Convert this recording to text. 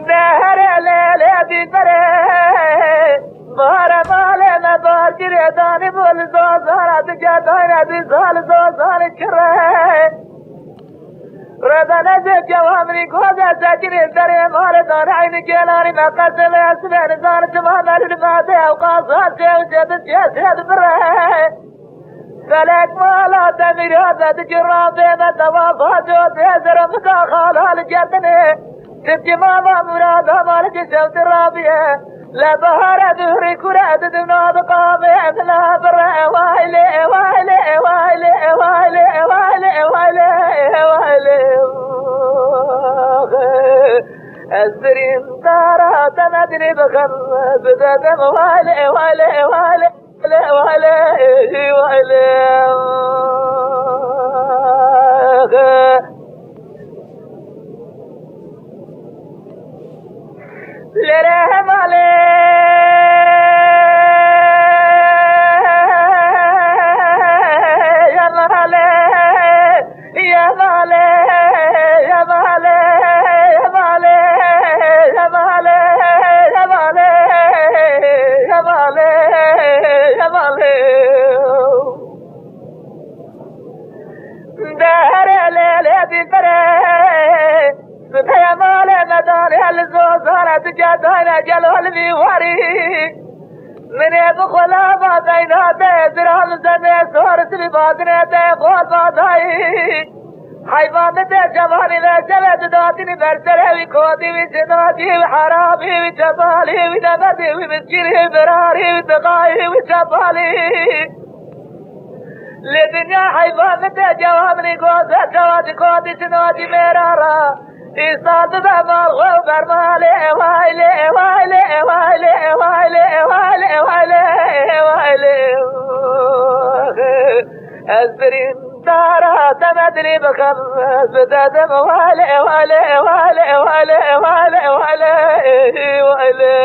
دهر لیلی بیبره بار ماله نبار گیره دانی بول زوزانت جدایت زال زوزان کره ردنه جوامنی کوزه سجنی داره مال دار عین جلانی مقصد اسلان زان تمام الماده وقاصات جوزت جسد بره فلك مالا تميرات جرام بين الدوافات وتهزر مداخل الجبنه تبكي ماما مراد مالك شوت الرابيه لا بهار دهري كرات دناد قامه لا بره وايلي وايلي وايلي وايلي وايلي وايلي وايلي السرين دارا تنادني بخمس بدم وايلي وايلي وايلي وايلي وايلي لرهم جدانا جلال بيواري من يدخل باديناته درهم زنه سورس لبادناته قول باداي حيوانته جمالي لجلد داتني برسره وكودي وجنادي وحرامي وجبالي ونبدي ومسكيني براري وتقاي وجبالي لدنيا حيوانته جوامني قوزة جوادي قودي سنادي مرارا إصاد دمال غبر مالي وايلي وايلي وايلي وايلي وايلي وايلي وايلي أسبرين دارا تمدني بخمس بدادم وايلي وايلي وايلي وايلي وايلي وايلي وايلي